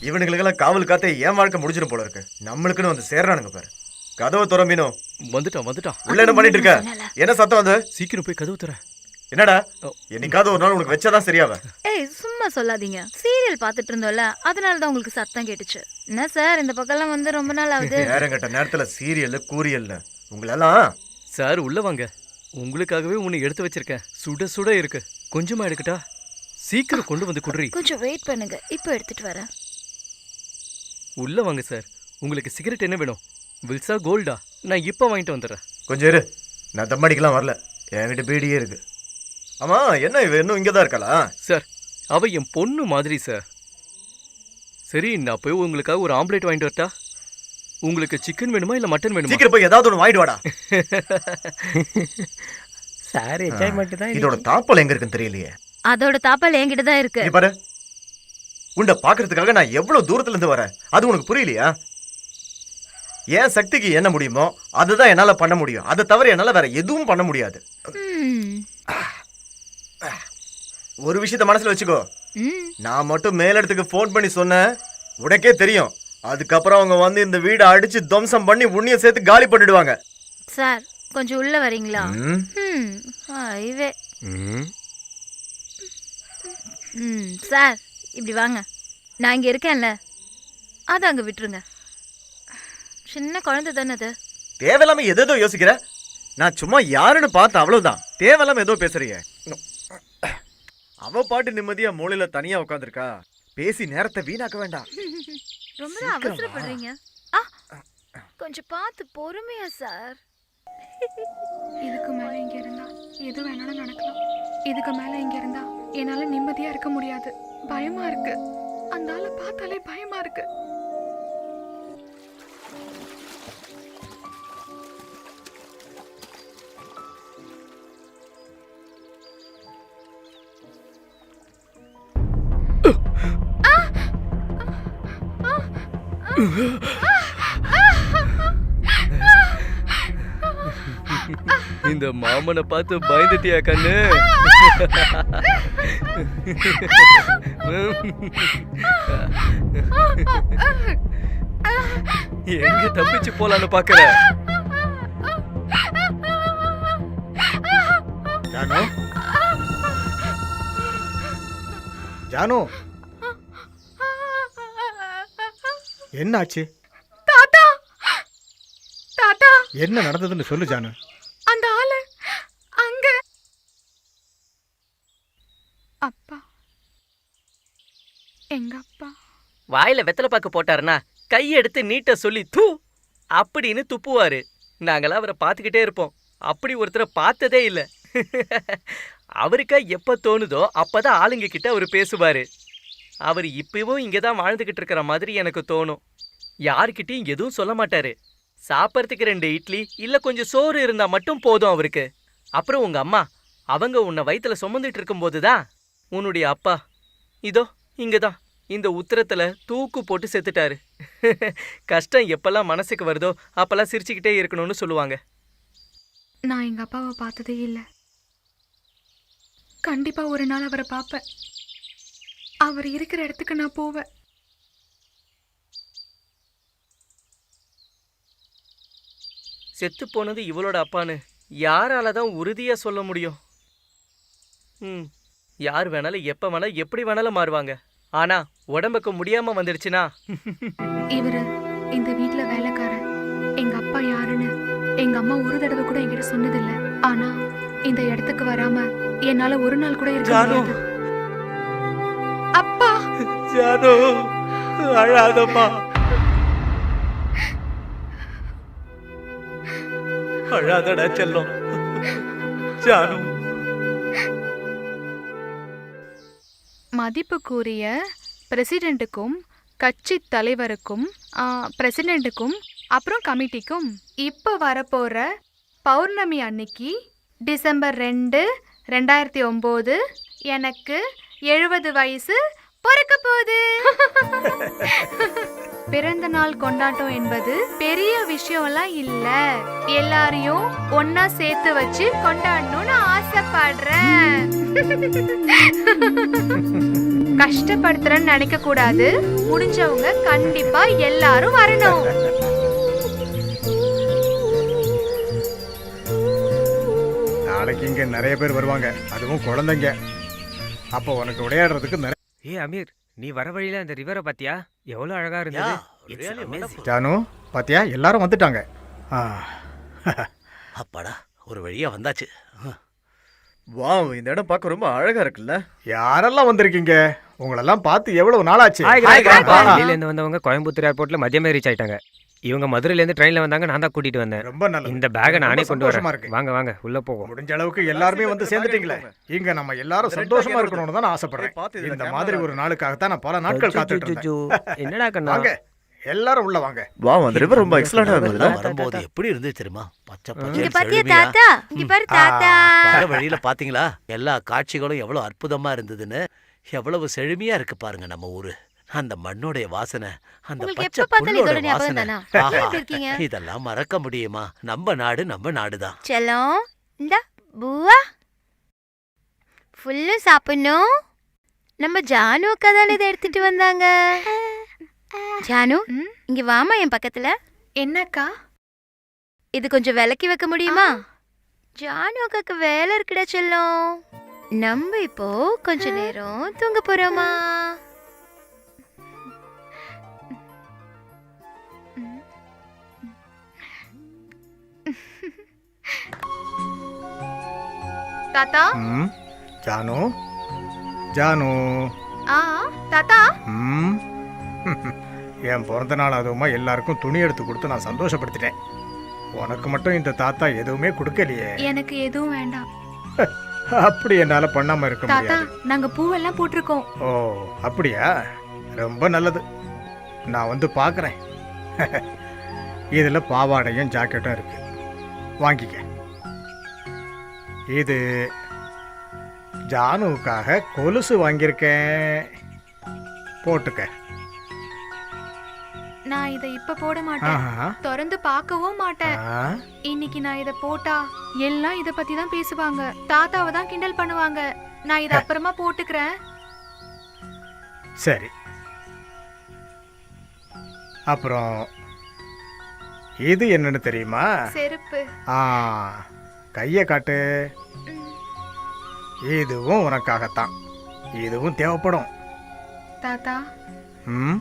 இவனுங்களுக்கெல்லாம் காவல் காத்தே என் வாழ்க்கை முடிஞ்சிடும் போல இருக்கு. நம்மளுக்குன்னு வந்து சேர்றானுங்க பாரு. கதவை திறம்பினோ. வந்துட்டான். உள்ள என்ன பண்ணிட்டு இருக்க? என்ன சத்தம் அது? சீக்கிரம் போய் கதவு தர. என்னடா என்னைக்காவது ஒரு நாள் உனக்கு வச்சாதான் சரியாவ? ஏய் சும்மா சொல்லாதீங்க. சீரியல் பாத்துட்டு இருந்தோம்ல, அதனால தான் உங்களுக்கு சத்தம் கேட்டுச்சு. என்ன சார் இந்த பக்கம்லாம் வந்து ரொம்ப நாள் ஆகுது. நேரங்கட்ட நேரத்துல சீரியல் கூரியல்ல உங்களெல்லாம். சார் உள்ள வாங்க. உங்களுக்காகவே உன்னை எடுத்து வச்சிருக்கேன். சுட சுட இருக்கு. கொஞ்சமா எடுக்கட்டா? சீக்கிரம் கொண்டு வந்து குடுறி. கொஞ்சம் வெயிட் பண்ணுங்க, இப்போ எடுத்துட்டு வரேன். உள்ள வாங்க சார். உங்களுக்கு சிகரெட் என்ன வேணும்? வில்சா கோல்டா? நான் இப்ப வாங்கிட்டு வந்துடுறேன். கொஞ்சம் இரு, நான் தம்மடிக்கலாம் வரல. என்கிட்ட பீடியே இருக்கு. ஆமா என்ன இவ இன்னும் இங்கதான் இருக்காளா? சார் அவ என் பொண்ணு மாதிரி சார். சரி நான் போய் உங்களுக்காக ஒரு ஆம்லேட் வாங்கிட்டு வரட்டா? உங்களுக்கு சிக்கன் வேணுமா இல்ல மட்டன் வேணுமா? சீக்கிரம் போய் ஏதாவது ஒன்று வாங்கிட்டு வாடா. சார் என்ஜாய்மெண்ட் தான். இதோட தாப்பல் எங்க இருக்குன்னு தெரியலையே. அதோட தாப்பால் என்கிட்ட தான் இருக்கு. நீ பாரு, உன்னை பாக்குறதுக்காக நான் எவ்வளவு தூரத்துல இருந்து வரேன். அது உனக்கு புரியலையா? ஏன் சக்திக்கு என்ன முடியுமோ அதுதான் என்னால பண்ண முடியும். அதை தவிர என்னால வேற எதுவும் பண்ண முடியாது. ஒரு விஷயத்த மனசுல வச்சுக்கோ. நான் மட்டும் மேலிடத்துக்கு போன் பண்ணி சொன்னேன், உனக்கே தெரியும். அதுக்கப்புறம் அவங்க வந்து இந்த வீடை அடிச்சு துவம்சம் பண்ணி உன்னைய சேர்த்து காலி பண்ணிடுவாங்க. சார் கொஞ்சம் உள்ள வரீங்களா? இவே சார் இப்படி வாங்க. நான் இங்க இருக்கேன்ல, அது அங்க விட்டுருங்க. சின்ன குழந்தை தானே அது. தேவையில்லாம எதோ யோசிக்கிற. நான் சும்மா யாருன்னு பார்த்து அவ்வளவுதான். தேவையில்லாம ஏதோ பேசுறீங்க. அவ பாட்டு நிம்மதியா மூலையில தனியா உட்காந்துருக்கா. பேசி நேரத்தை வீணாக்க வேண்டாம். ரொம்ப அவசரப்படுறீங்க. கொஞ்சம் பார்த்து பொறுமையா சார். இதுக்கு மேல இங்க இருந்தா எது வேணாலும் நடக்கலாம். இதுக்கு மேல இங்க இருந்தா என்னால நிம்மதியா இருக்க முடியாது. பயமா இருக்கு. அந்த ஆளை பார்த்தாலே பயமா இருக்கு. இந்த மாமனை பார்த்து பயந்துட்டியா கண்ணு? எங்க தப்பிச்சு போலான்னு பாக்குற? ஜானு, ஜானு என்னாச்சு? தாத்தா தாத்தா என்ன நடந்ததுன்னு சொல்லு ஜானு. அந்த ஆளு அங்க. அப்பா, எங்க அப்பா வாயில வெத்தலை பாக்கு போட்டாருன்னா கையெடுத்து நீட்ட சொல்லி தூ அப்படின்னு துப்புவாரு. நாங்களாம் அவரை பார்த்துக்கிட்டே இருப்போம். அப்படி ஒருத்தரை பார்த்ததே இல்லை. அவருக்கா எப்ப தோணுதோ அப்பதான் ஆளுங்க கிட்ட அவர் பேசுவாரு. அவர் இப்பவும் இங்கதான் வாழ்ந்துகிட்டு இருக்கிற மாதிரி எனக்கு தோணும். யாருக்கிட்டையும் எதுவும் சொல்ல மாட்டாரு. சாப்பிட்றதுக்கு 2 இட்லி இல்ல கொஞ்சம் சோறு இருந்தா மட்டும் போதும் அவருக்கு. அப்புறம் உங்க அம்மா அவங்க உன்னை வயித்துல சுமந்துட்டு இருக்கும் போதுதான் உன்னுடைய அப்பா இதோ இங்கதான் இந்த உத்தரத்துல தூக்கு போட்டு செத்துட்டாரு. கஷ்டம் எப்பெல்லாம் மனசுக்கு வருதோ அப்பெல்லாம் சிரிச்சுக்கிட்டே இருக்கணும்னு சொல்லுவாங்க. நான் எங்க அப்பாவை பார்த்ததே இல்லை. கண்டிப்பா ஒரு நாள் அவரை பார்ப்பேன். அவர் இருக்கிற இடத்துக்கு நான் போவேன். செத்து போனது இவளோட அப்பான்னு யாரால தான் உறுதியா சொல்ல முடியும்? யார் வேணாலும் எப்ப வேணாலும் எப்படி வேணாலும் மாறுவாங்க. ஆனா உடம்புக்கு முடியாம வந்துடுச்சுன்னா. இவரு இந்த வீட்டுல வேலைக்காரன். எங்க அப்பா யாருன்னு எங்க அம்மா ஒரு தடவை கூட என்கிட்ட சொன்னதில்லை. ஆனா இந்த இடத்துக்கு வராம என்னால ஒரு நாள் கூட இருக்க முடியாது. அப்பா ஜானு அழாதம்மா. அழாதடா செல்லம். ஜானு மதிப்புக்குரிய பிரசிடென்ட்டுக்கும் கட்சி தலைவருக்கும் பிரசிடென்ட்டுக்கும் அப்புறம் கமிட்டிக்கும் இப்போ வரப்போற பௌர்ணமி அன்னைக்கு டிசம்பர் 2, 2009 எனக்கு 70 வயசு பிறக்க போகுது. பிறந்த நாள் கொண்டாட்டம் என்பது பெரிய விஷயம்லாம் இல்ல. எல்லாரையும் ஒன்னா சேர்த்து வச்சு கொண்டாடணும்னு ஆசைப்படுறேன். கஷ்டப்படுத்துறேன்னு நினைக்க கூடாது. முடிஞ்சவங்க கண்டிப்பா எல்லாரும் வரணும். நாளைக்கு இங்க நிறைய பேர் வருவாங்க, அதுவும் குழந்தைங்க. அப்போ உனக்கு விளையாடுறதுக்கு நிறைய. ஏ அமீர், நீ வர வழியில அந்த ரிவரை பாத்தியா? எவ்வளவு அழகா இருந்தது. ஜானு பாத்தியா, எல்லாரும் வந்துட்டாங்க. ஆ. அப்பாடா, ஒரு வழியா வந்தாச்சு. வாவ், இந்த இடம் பார்க்க ரொம்ப அழகா இருக்குல்ல. யாரெல்லாம் வந்திருக்கீங்க? உங்களெல்லாம் பார்த்து எவ்வளவு நாளாச்சு. டெல்லியில இருந்து வந்தவங்க கோயம்புத்தூர் ஏர்போர்ட்ல மதியமே ரீச் ஆயிட்டாங்க. இவங்க மதுரையில இருந்து ட்ரெயின்ல வந்தாங்க, நான் தான் கூட்டிட்டு வந்தேன். ரொம்ப நல்லது. இந்த பேக்கை நானே ரொம்ப கொண்டு வரேன். சந்தோஷமா இருக்கு. வாங்க வாங்க உள்ள போவோம். முடிஞ்ச அளவுக்கு எல்லாருமே வந்து சேர்ந்துட்டீங்களே. இங்க நம்ம எல்லாரும் சந்தோஷமா இருக்கணும்னு தான் நான் ஆசைப்படுறேன். பார்த்து இதுல இந்த camera மாதிரி ஒரு நாளுக்காக தான் நான் பல நாட்கள் காத்துட்டு இருந்தேன். என்னடா கண்ணா? வாங்க எல்லாரும் உள்ள வாங்க. வாவ், அந்த ரிவர் ரொம்ப எக்ஸலண்டா இருந்ததுல. வரும்போது எப்படி இருந்துச்சு தெரியுமா? பச்சை இங்க பச்சை பாத்தியா செழுமையா. தாத்தா? இங்க பாரு தாத்தா. வர வழியில பாத்தீங்களா எல்லா காட்சிகளும் எவ்வளவு அற்புதமா இருந்ததுன்னு. எவ்வளவு செழுமையா இருக்கு பாருங்க நம்ம ஊரு. அந்த மண்ணோடைய வாசனை, அந்த உங்களுக்கு பச்சை எப்ப பார்த்தாலும் புல்லோட இதோட ஞாபகம் வாசனை. தானா? ஆஹா, எப்படி இருக்கீங்க? இதெல்லாம் மறக்க முடியுமா? நம்ம நாடுதான். செல்லம், இந்த பூவா ஃபுல்லு சாப்பிடணும். நம்ம ஜானு அக்கா தானே இதை எடுத்துட்டு வந்தாங்க. ஜானு, இங்க வாமா என் பக்கத்துல. என்னக்கா? இது கொஞ்சம் விலக்கி வைக்க முடியுமா? ஜானு அக்காக்கு வேலை இருக்குடா செல்லம். நம்ம இப்போ கொஞ்ச நேரம் தூங்க போறோமா? தாத்தா. ம், ஜானு ஜானு. ஆ தாத்தா. ம். என் பிறந்த நாள் அதுவுமா எல்லாருக்கும் துணி எடுத்து கொடுத்து நான் சந்தோஷப்படுத்திட்டேன். உனக்கு மட்டும் இந்த தாத்தா எதுவுமே கொடுக்கலையே. எனக்கு எதுவும் வேண்டாம் அப்படி என்னால பண்ணாம இருக்க தாத்தா. முடியாது. நாங்க பூவெல்லாம் போட்டிருக்கோம். ஓ அப்படியா? ரொம்ப நல்லது. நான் வந்து பார்க்குறேன். இதுல பாவாடையும் ஜாக்கெட்டும் இருக்கு, வாங்கிக்க. இது ஜானுவுக்காக கொலுசு வாங்கியிருக்கேன், போட்டுக்க. நான் இதை இப்ப போட மாட்டேன். ஆஹா. திறந்து பார்க்கவும் மாட்டேன். ஆ. இன்னைக்கு நான் இத போட்டா எல்லாம் இத பத்தி தான் பேசுவாங்க. தாத்தாவை தான் கிண்டல் பண்ணுவாங்க. நான் இத அப்புறமா போட்டுக்கிறேன். சரி. அப்புறம் இது என்னன்னு தெரியுமா? செருப்பு. ஆ, கையை காட்டு. இதுவும் உனக்காகத்தான். இதுவும் தேவைப்படும். தாத்தா, ம்,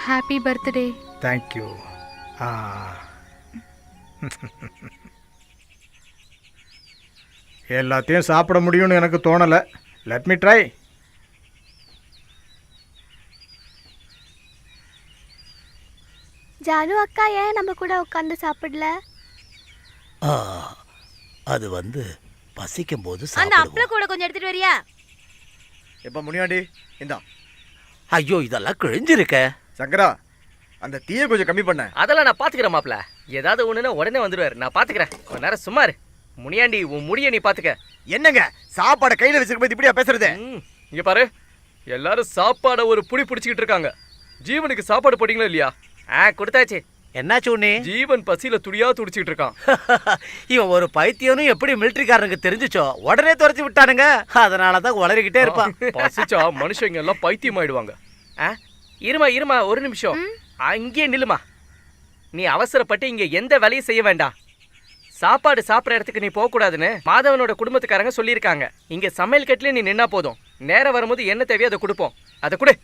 ஹாப்பி பர்த்டே. தேங்க்யூ. ஆ. எல்லாத்தையும் சாப்பிட முடியும்னு எனக்கு தோணலை. Let me try. ஜானு அக்கா ஏன் நம்ம கூட உட்காந்து சாப்பிடல? ஆ, அது வந்து பசிக்கும் போது அந்த சாப்பிடுவோம். அப்பள கூட கொஞ்சம் எடுத்துட்டு வரியா? எப்ப முனியாண்டி இந்தா. ஐயோ, இதெல்லாம் கிழிஞ்சிருக்க. சங்கரா, அந்த தீயை கொஞ்சம் கம்மி பண்ண. அதெல்லாம் நான் பாத்துக்கிறேன் மாப்ள. ஏதாவது ஒண்ணுன்னா உடனே வந்துடுவாரு. நான் பாத்துக்கிறேன். கொஞ்ச நேரம் சும்மா இரு. முனியாண்டி, உன் முடிய நீ பாத்துக்க. என்னங்க சாப்பாடை கையில வச்சிருக்கும் போது இப்படியா பேசுறது? இங்க பாரு, எல்லாரும் சாப்பாட ஒரு புடி பிடிச்சிக்கிட்டு இருக்காங்க. ஜீவனுக்கு சாப்பாடு போட்டீங்களா இல்லையா? கொடுத்தாச்சு. என்னாச்சு உன்னே? ஜீவன் பசியில துடியா துடிச்சிட்டு இருக்கான். இவன் ஒரு பைத்தியனும் எப்படி மிலிட்டரிக்காரனுக்கு தெரிஞ்சுச்சோ உடனே துரத்தி விட்டானுங்க. அதனாலதான் உளறிக்கிட்டே இருப்பான். பசிச்சா மனுஷங்க எல்லாம் பைத்தியம் ஆயிடுவாங்க. இருமா ஒரு நிமிஷம். அங்கேயே நில்லுமா. நீ அவசரப்பட்டு இங்க எந்த வேலையும் செய்ய வேண்டாம். சாப்பாடு சாப்பிட்ற இடத்துக்கு நீ போகக்கூடாதுன்னு மாதவனோட குடும்பத்துக்காரங்க சொல்லியிருக்காங்க. இங்க சமையல் கட்டிலே நீ நின்னா போதும். நேரம் வரும்போது என்ன தேவையோ அதை கொடுப்போம். அதை கொடு.